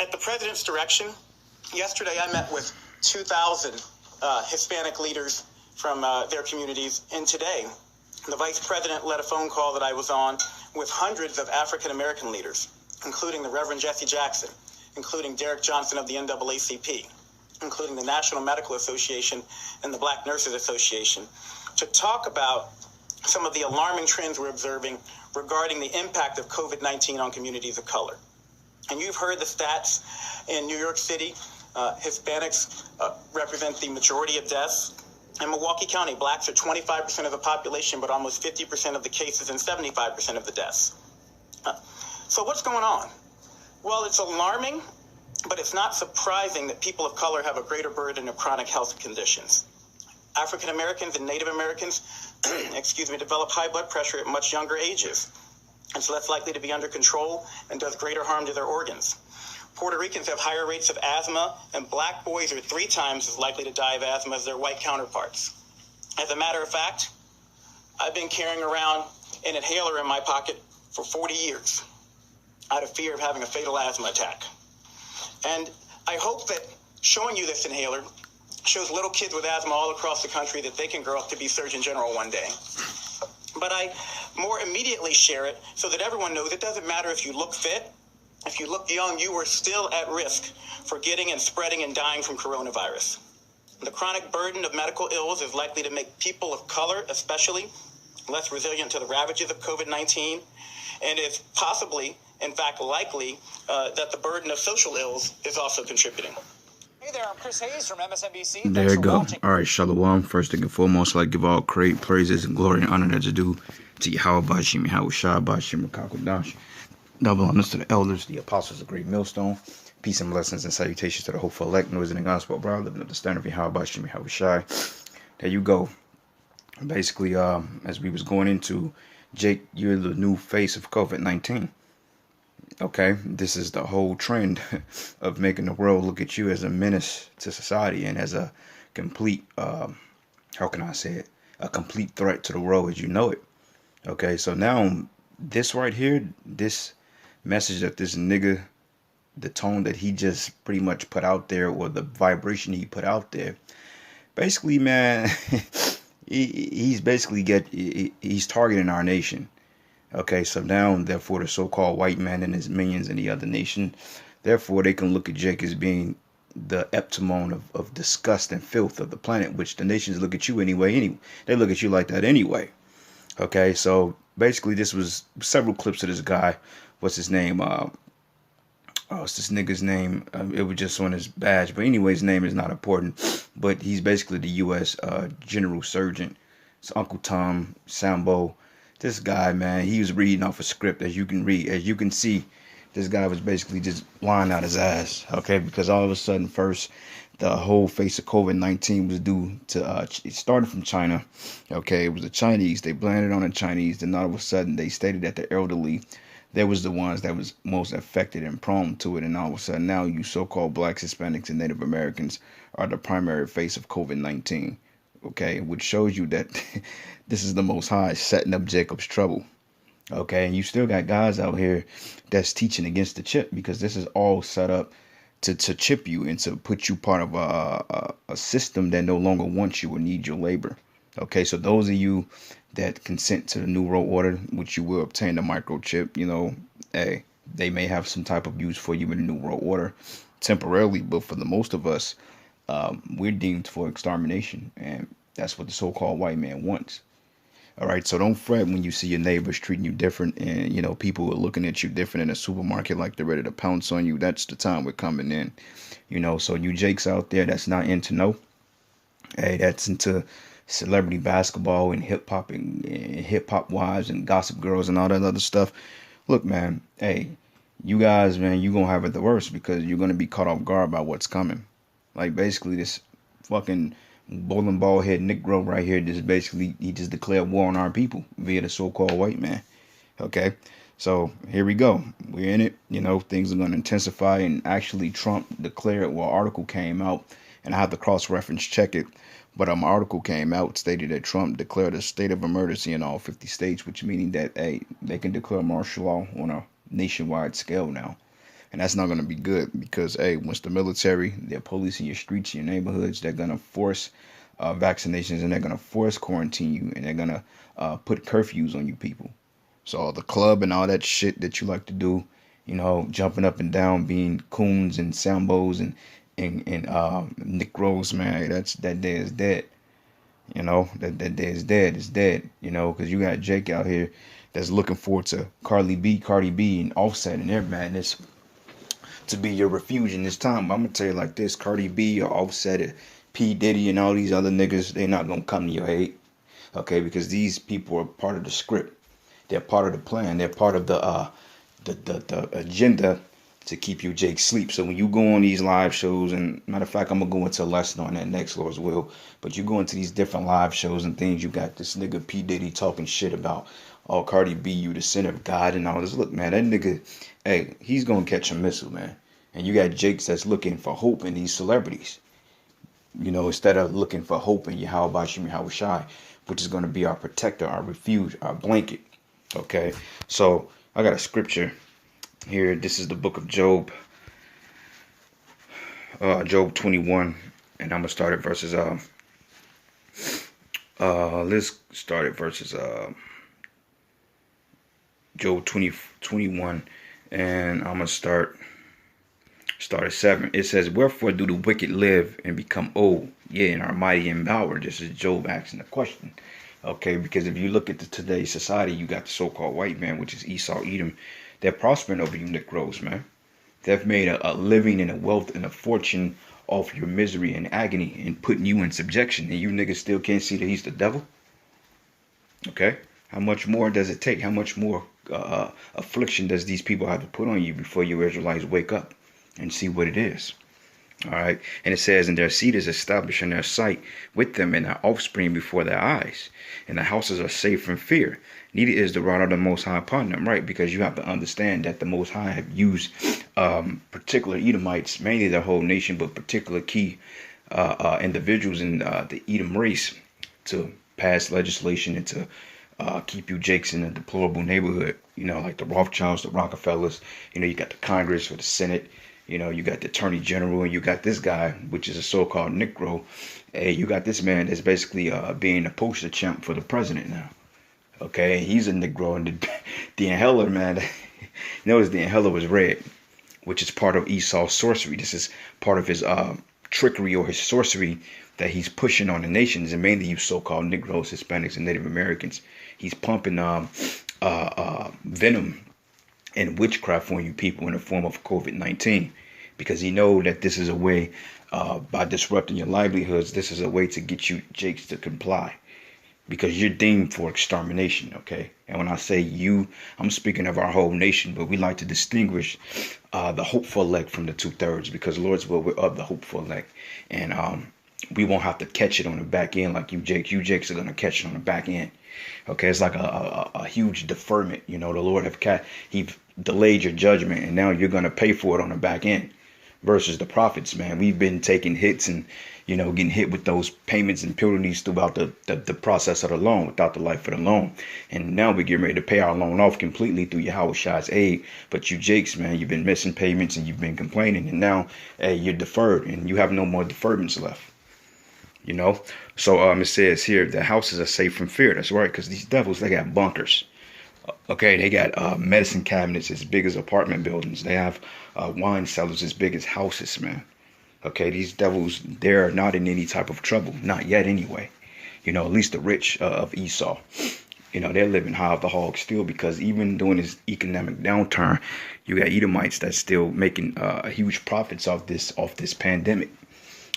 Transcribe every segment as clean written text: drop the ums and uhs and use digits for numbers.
At the president's direction, yesterday I met with 2,000 Hispanic leaders from their communities, and today the vice president led a phone call that I was on with hundreds of African American leaders, including the Reverend Jesse Jackson, including Derek Johnson of the NAACP, including the National Medical Association and the Black Nurses Association, to talk about some of the alarming trends we're observing regarding the impact of COVID-19 on communities of color. And you've heard the stats in New York City. Hispanics represent the majority of deaths. In Milwaukee County, blacks are 25% of the population, but almost 50% of the cases and 75% of the deaths. So what's going on? Well, it's alarming, but it's not surprising that people of color have a greater burden of chronic health conditions. African Americans and Native Americans, develop high blood pressure at much younger ages. It's less likely to be under control and does greater harm to their organs. Puerto Ricans have higher rates of asthma, and black boys are 3 times as likely to die of asthma as their white counterparts. As a matter of fact, I've been carrying around an inhaler in my pocket for 40 years out of fear of having a fatal asthma attack. And I hope that showing you this inhaler shows little kids with asthma all across the country that they can grow up to be Surgeon General one day. But I more immediately share it so that everyone knows it doesn't matter if you look fit. If you look young, you are still at risk for getting and spreading and dying from coronavirus. The chronic burden of medical ills is likely to make people of color, especially, less resilient to the ravages of COVID-19, and is possibly, in fact, likely that the burden of social ills is also contributing. Hey there, I'm Chris Hayes from MSNBC. There you go. All right, Shalom. First thing and foremost, I'd like to give all praises and glory and honor that's due to Yahweh Bashim, Yahweh Shah Bashim, Kakodash. Double honors to the elders, the apostles of Great Millstone. Peace and blessings and salutations to the hopeful elect, noise in the gospel, brother, living at the standard of Yahweh Bashim, Yahweh Shai. There you go. Basically, as we was going into, Jake, you're the new face of COVID-19. Okay, this is the whole trend of making the world look at you as a menace to society and as a complete, how can I say it, a complete threat to the world as you know it. Okay, so now this right here, this message that this nigga, the tone that he just pretty much put out there, or the vibration he put out there, basically, man, he's targeting our nation. Okay, so now, therefore, the so-called white man and his minions in the other nation, therefore, they can look at Jake as being the epitome of disgust and filth of the planet, which the nations look at you anyway. They look at you like that anyway. Okay, so basically, this was several clips of this guy. What's his name? What's this nigga's name? It was just on his badge. But anyway, his name is not important. But he's basically the U.S. General Surgeon. It's Uncle Tom Sambo. This guy, man, he was reading off a script, as you can read. As you can see, this guy was basically just lying out his ass, okay? Because all of a sudden, first, the whole face of COVID-19 was due to, it started from China, okay? It was the Chinese. They blamed it on the Chinese. Then all of a sudden, they stated that the elderly, they was the ones that was most affected and prone to it. And all of a sudden, now you so-called blacks, Hispanics, and Native Americans are the primary face of COVID-19. Okay, which shows you that this is the Most High setting up Jacob's trouble. Okay, and you still got guys out here that's teaching against the chip, because this is all set up to chip you and to put you part of a system that no longer wants you or needs your labor. Okay, so those of you that consent to the New World Order, which you will obtain the microchip, you know, hey, they may have some type of use for you in the New World Order temporarily, but for the most of us, we're deemed for extermination, and that's what the so-called white man wants. All right, so don't fret when you see your neighbors treating you different, and you know people are looking at you different in a supermarket like they're ready to pounce on you. That's the time we're coming in, you know. So you Jakes out there that's not into hey, that's into celebrity basketball and hip hop and hip hop wives and gossip girls and all that other stuff. Look, man, hey, you guys, man, you're gonna have it the worst, because you're gonna be caught off guard by what's coming. Like, basically, this fucking bowling ball head Negro right here, he just declared war on our people via the so-called white man. Okay, so here we go. We're in it. You know, things are going to intensify, and actually Trump declared, well, article came out, and I have to cross-reference check it, but an article came out stated that Trump declared a state of emergency in all 50 states, which meaning that, hey, they can declare martial law on a nationwide scale now. And that's not going to be good because, hey, once the military, they're policing your streets, your neighborhoods, they're going to force vaccinations, and they're going to force quarantine you, and they're going to put curfews on you people. So the club and all that shit that you like to do, you know, jumping up and down, being coons and sambos and Nick Rose, man, that day is dead. You know, that day is dead. It's dead. You know, because you got Jake out here that's looking forward to Cardi B, and Offset and their madness to be your refuge in this time. But I'm gonna tell you like this: Cardi B or Offset, P Diddy, and all these other niggas, they're not gonna come to your aid, okay? Because these people are part of the script. They're part of the plan. They're part of the agenda to keep you Jake sleep. So when you go on these live shows, and matter of fact, I'm gonna go into a lesson on that next, Lord's will. But you go into these different live shows and things, you got this nigga P Diddy talking shit about, oh, Cardi B, you the sin of God and all this. Look, man, that nigga, hey, he's gonna catch a missile, man. And you got Jakes that's looking for hope in these celebrities. You know, instead of looking for hope in Yahweh Shem Yahushai, which is gonna be our protector, our refuge, our blanket. Okay, so I got a scripture here. This is the book of Job, Job 21, and I'm gonna start at verses. Let's start at verses. Job 21, and I'm gonna start at 7. It says, "Wherefore do the wicked live and become old, yea, and are mighty in power?" This is Job asking the question. Okay, because if you look at today's society, you got the so-called white man, which is Esau, Edom. They're prospering over you, Nick Rose, man. They've made a living and a wealth and a fortune off your misery and agony and putting you in subjection, and you niggas still can't see that he's the devil. Okay, how much more does it take? How much more affliction does these people have to put on you before you Israelites wake up and see what it is? All right. And it says, "And their seed is established in their sight with them, and their offspring before their eyes. And the houses are safe from fear. Neither is the rod of the Most High upon them." Right? Because you have to understand that the Most High have used particular Edomites, mainly their whole nation, but particular key individuals in the Edom race to pass legislation and to keep you Jakes in a deplorable neighborhood. You know, like the Rothschilds, the Rockefellers. You know, you got the Congress or the Senate. You know, you got the Attorney General, and you got this guy, which is a so-called Negro. Hey, you got this man that's basically being a poster champ for the president now. Okay, he's a Negro, and the inhaler, man. Notice the inhaler was red, which is part of Esau's sorcery. This is part of his trickery or his sorcery that he's pushing on the nations, and mainly you so-called Negroes, Hispanics, and Native Americans. He's pumping venom and witchcraft on you people in the form of COVID-19, because he know that this is a way, by disrupting your livelihoods, this is a way to get you Jakes to comply, because you're deemed for extermination. Okay, and when I say you, I'm speaking of our whole nation, but we like to distinguish the hopeful elect from the 2/3, because Lord's will, we're of the hopeful elect, and we won't have to catch it on the back end like you Jakes. You Jakes are gonna catch it on the back end. Okay, it's like a huge deferment. You know, the Lord he delayed your judgment, and now you're gonna pay for it on the back end. Versus the prophets, man, we've been taking hits and, you know, getting hit with those payments and penalties throughout the process of the loan, without the life of the loan. And now we're getting ready to pay our loan off completely through Yahweh's aid. But you Jakes, man, you've been missing payments and you've been complaining, and now, hey, you're deferred and you have no more deferments left. You know, so it says here, the houses are safe from fear. That's right, because these devils, they got bunkers. Okay, they got medicine cabinets as big as apartment buildings. They have wine cellars as big as houses, man. Okay, these devils, they're not in any type of trouble. Not yet, anyway. You know, at least the rich of Esau. You know, they're living high off the hog still, because even during this economic downturn, you got Edomites that's still making huge profits off this pandemic.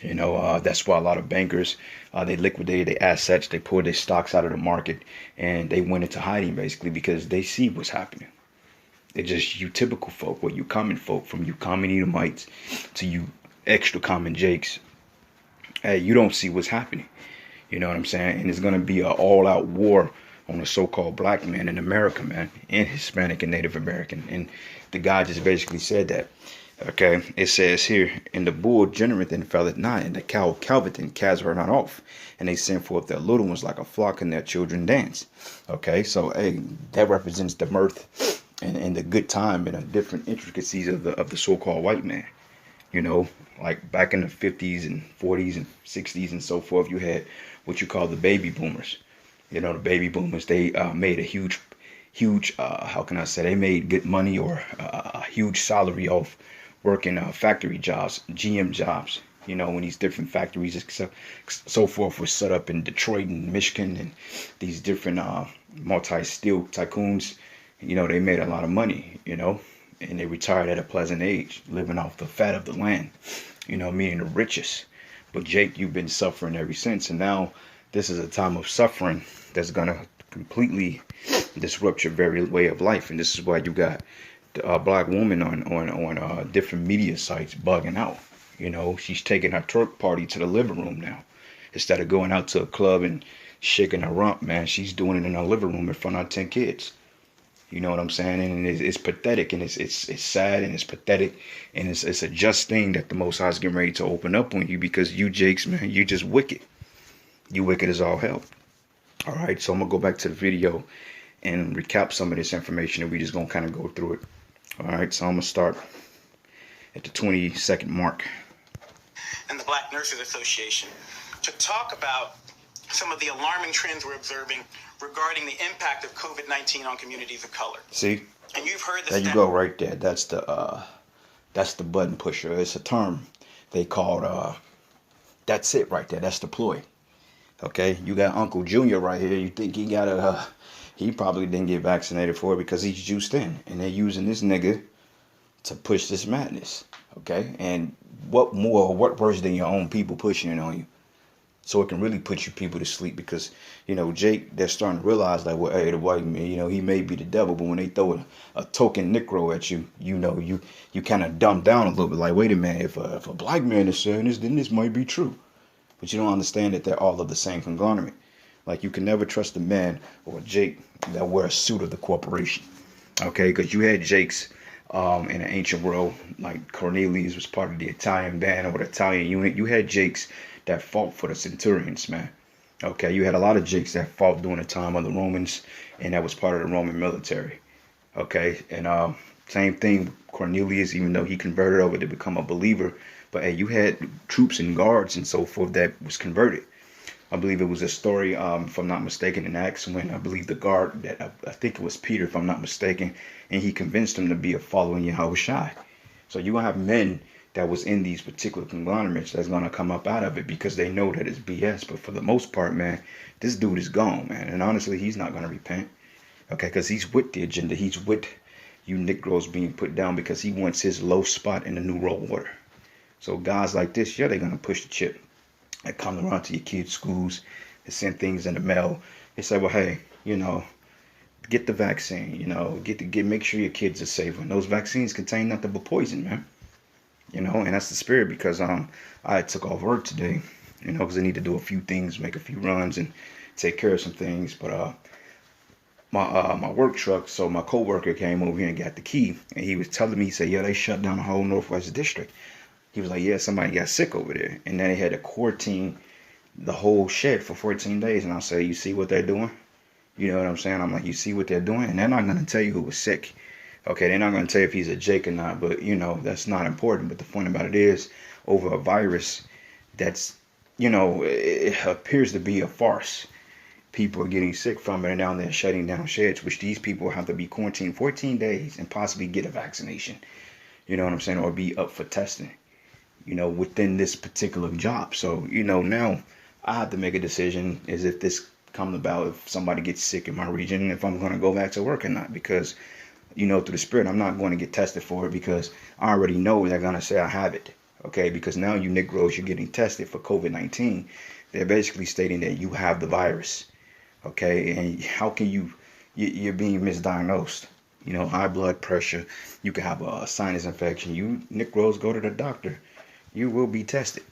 You know, that's why a lot of bankers, they liquidated their assets, they pulled their stocks out of the market, and they went into hiding, basically, because they see what's happening. They're just you typical folk, or you common folk, from you common Edomites to you extra common Jakes. Hey, you don't see what's happening. You know what I'm saying? And it's going to be an all-out war on the so-called black man in America, man, and Hispanic and Native American. And the guy just basically said that. Okay, it says here, "And the bull genereth and felleth not, and the cow calveth and cast her not off. And they send forth their little ones like a flock, and their children dance." Okay, so hey, that represents the mirth and the good time and the different intricacies of the so-called white man. You know, like back in the 50s and 40s and 60s and so forth, you had what you call the baby boomers. You know, the baby boomers, they made a huge, how can I say, they made good money or a huge salary off working factory jobs, GM jobs. You know, when these different factories, so forth, were set up in Detroit and Michigan, and these different multi-steel tycoons, you know, they made a lot of money, you know, and they retired at a pleasant age, living off the fat of the land, you know, meaning the richest. But Jake, you've been suffering ever since, and now this is a time of suffering that's gonna completely disrupt your very way of life, and this is why you got a black woman on different media sites bugging out. You know, she's taking her twerk party to the living room now. Instead of going out to a club and shaking her rump, man, she's doing it in her living room in front of her 10 kids. You know what I'm saying? And it's pathetic, and it's sad, and it's pathetic, and it's a just thing that the Most High is getting ready to open up on you, because you Jakes, man, you just wicked. You wicked as all hell. All right, so I'm going to go back to the video and recap some of this information, and we just going to kind of go through it. All right, so I'm going to start at the 20-second mark. And the Black Nurses Association to talk about some of the alarming trends we're observing regarding the impact of COVID-19 on communities of color. See? And you've heard this. There you go right there. That's the button pusher. It's a term they called, that's it right there. That's the ploy. Okay? You got Uncle Junior right here. You think he got he probably didn't get vaccinated for it because he's juiced in. And they're using this nigga to push this madness. Okay? And what worse than your own people pushing it on you? So it can really put you people to sleep, because, you know, Jake, they're starting to realize, like, well, hey, the white man, you know, he may be the devil, but when they throw a token Negro at you, you know, you kind of dumb down a little bit. Like, wait a minute, if a black man is saying this, then this might be true. But you don't understand that they're all of the same conglomerate. Like, you can never trust a man or a Jake that wear a suit of the corporation. Okay, because you had Jakes in the ancient world, like Cornelius was part of the Italian band or the Italian unit. You had Jakes that fought for the centurions, man. Okay, you had a lot of Jakes that fought during the time of the Romans, and that was part of the Roman military. Okay, and same thing, Cornelius, even though he converted over to become a believer, but hey, you had troops and guards and so forth that was converted. I believe it was a story, if I'm not mistaken, in Acts, when I believe the guard, that I think it was Peter, if I'm not mistaken, and he convinced him to be a follower in Yahushua. So you have men that was in these particular conglomerates that's going to come up out of it because they know that it's BS. But for the most part, man, this dude is gone, man. And honestly, he's not going to repent. Okay, because he's with the agenda. He's with you Negroes being put down because he wants his low spot in the New World Order. So guys like this, yeah, they're going to push the chip. They come around to your kids' schools. They send things in the mail. They say, well, hey, you know, get the vaccine. You know, make sure your kids are safe. And those vaccines contain nothing but poison, man. You know, and that's the spirit, because I took off work today, you know, because I need to do a few things, make a few runs and take care of some things. But my work truck, so my coworker came over here and got the key, and he was telling me, he said, yeah, they shut down the whole Northwest District. He was like, yeah, somebody got sick over there. And then they had to quarantine the whole shed for 14 days. And I say, you see what they're doing? You know what I'm saying? I'm like, you see what they're doing? And they're not going to tell you who was sick. Okay, they're not going to tell you if he's a Jake or not, but, you know, that's not important. But the point about it is, over a virus that's, you know, it appears to be a farce. People are getting sick from it, and now they're shutting down sheds, which these people have to be quarantined 14 days and possibly get a vaccination. You know what I'm saying? Or be up for testing, you know, within this particular job. So, you know, now I have to make a decision as if this comes about, if somebody gets sick in my region, if I'm going to go back to work or not, because, you know, through the spirit, I'm not going to get tested for it, because I already know they're going to say I have it. Okay, because now you Negroes, you're getting tested for COVID-19. They're basically stating that you have the virus. Okay, and how can you're being misdiagnosed? You know, high blood pressure, you can have a sinus infection. You Negroes, go to the doctor. You will be tested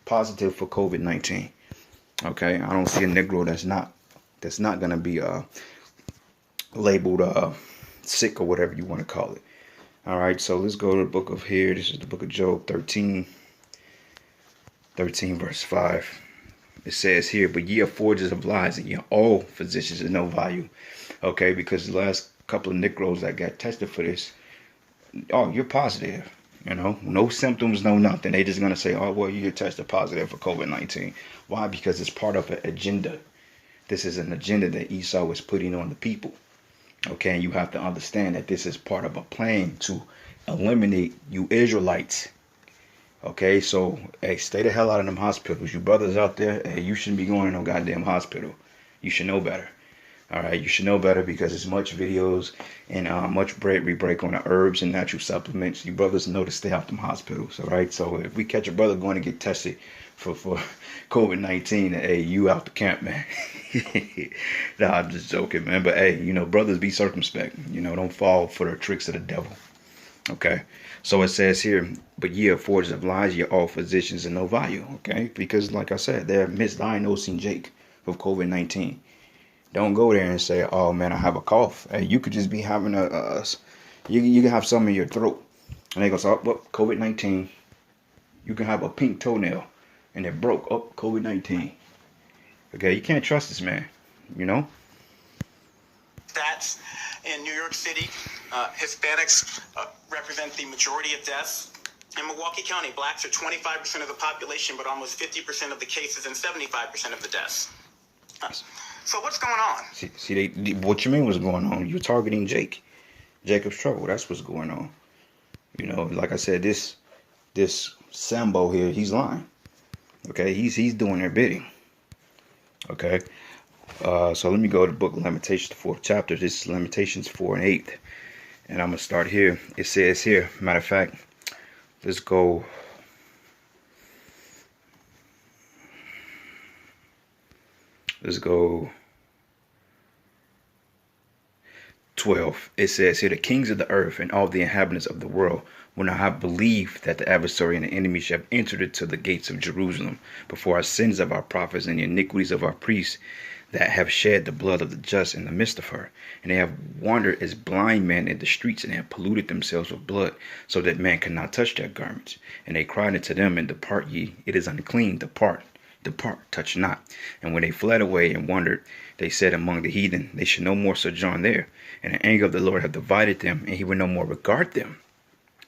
positive for COVID-19. Okay, I don't see a Negro that's not going to be labeled sick or whatever you want to call it. All right, so let's go to the book of here. This is the book of Job 13 verse 5. It says here, but ye are forgers of lies, and ye are all physicians of no value. Okay, because the last couple of Negroes that got tested for this. Oh, you're positive. You know, no symptoms, no nothing. They just gonna say, oh, well, you tested positive for COVID-19. Why? Because it's part of an agenda. This is an agenda that Esau is putting on the people. Okay, and you have to understand that this is part of a plan to eliminate you Israelites. Okay, so hey, stay the hell out of them hospitals. You brothers out there, hey, you shouldn't be going to no goddamn hospital. You should know better. All right, you should know better because there's much videos and much bread we break on the herbs and natural supplements. You brothers know to stay off them hospitals. All right, so if we catch a brother going to get tested for COVID-19, hey, you out the camp, man. Nah, I'm just joking, man. But hey, you know, brothers, be circumspect. You know, don't fall for the tricks of the devil. Okay, so it says here, but ye are forgers of lies, ye are all physicians of no value. Okay, because like I said, they're misdiagnosing Jake with COVID-19. Don't go there and say, oh man, I have a cough. Hey, you could just be having you can have some in your throat. And they go, oh, well, COVID-19. You can have a pink toenail and it broke. Oh, COVID-19. Okay, you can't trust this man, you know? Stats in New York City, Hispanics represent the majority of deaths. In Milwaukee County, blacks are 25% of the population, but almost 50% of the cases and 75% of the deaths. So what's going on? See, what you mean what's going on? You're targeting Jacob's trouble. That's what's going on. You know, like I said, this Sambo here, he's lying. Okay, he's doing their bidding. Okay, so let me go to the book of Lamentations, the 4th chapter. This is Lamentations 4 and 8, and I'm gonna start here. It says here, matter of fact, let's go. Let's go 12. It says here, the kings of the earth and all the inhabitants of the world will not have believed that the adversary and the enemy shall have entered into the gates of Jerusalem before our sins of our prophets and the iniquities of our priests that have shed the blood of the just in the midst of her. And they have wandered as blind men in the streets and have polluted themselves with blood, so that man cannot touch their garments. And they cried unto them, and depart ye, it is unclean, depart. Depart, touch not. And when they fled away and wandered, they said among the heathen, they should no more sojourn there. And the anger of the Lord hath divided them, and he will no more regard them.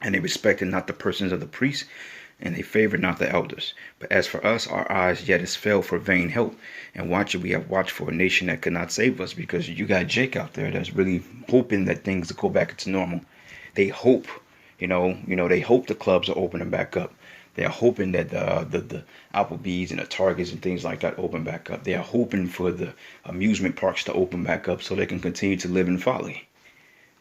And they respected not the persons of the priests, and they favored not the elders. But as for us, our eyes yet is fell for vain help. And watching, we have watched for a nation that could not save us, because you got Jake out there that's really hoping that things will go back into normal. They hope, you know, they hope the clubs are opening back up. They're hoping that the Applebee's and the Targets and things like that open back up. They are hoping for the amusement parks to open back up so they can continue to live in folly.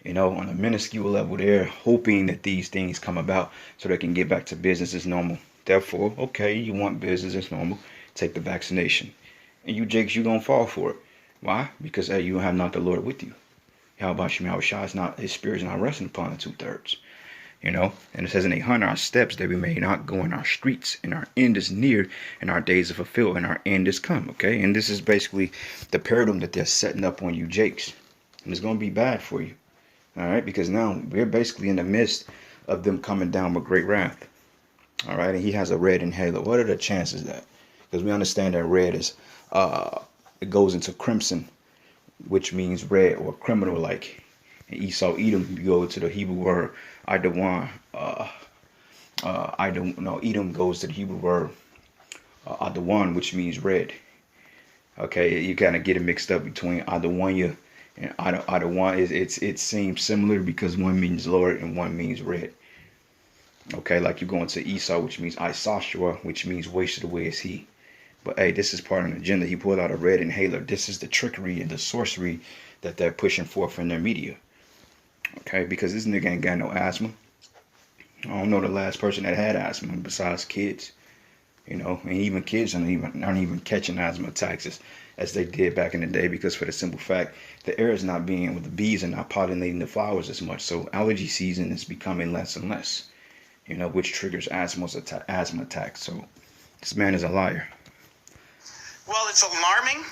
You know, on a minuscule level, they're hoping that these things come about so they can get back to business as normal. Therefore, okay, you want business as normal, take the vaccination. And you Jakes, you gonna fall for it. Why? Because hey, you have not the Lord with you. How about you? His spirit is not resting upon the 2/3. You know, and it says, and they hunt our steps that we may not go in our streets, and our end is near, and our days are fulfilled, and our end is come. Okay, and this is basically the paradigm that they're setting up on you Jakes, and it's going to be bad for you. All right, because now we're basically in the midst of them coming down with great wrath. All right, and he has a red inhaler. What are the chances of that? Because we understand that red is it goes into crimson, which means red or criminal like. And Esau Edom, you go to the Hebrew word Adawan. Edom goes to the Hebrew word Adawan, which means red. Okay, you kind of get it mixed up between Adawanya and Adawan. It seems similar because one means Lord and one means red. Okay, like you go into Esau, which means Isoshawa, which means wasted away is he. But hey, this is part of an agenda. He pulled out a red inhaler. This is the trickery and the sorcery that they're pushing forth in their media. Okay, because this nigga ain't got no asthma. I don't know the last person that had asthma besides kids. You know, and even kids aren't even catching asthma attacks as they did back in the day, because for the simple fact the air is not being, with the bees are not pollinating the flowers as much. So allergy season is becoming less and less. You know, which triggers asthma attacks. So this man is a liar. Well, it's alarming,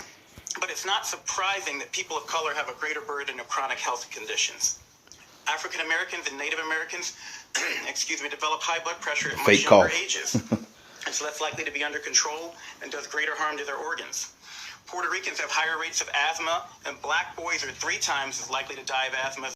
but it's not surprising that people of color have a greater burden of chronic health conditions. African Americans and Native Americans, develop high blood pressure at much younger ages. It's less likely to be under control and does greater harm to their organs. Puerto Ricans have higher rates of asthma, and black boys are 3 times as likely to die of asthma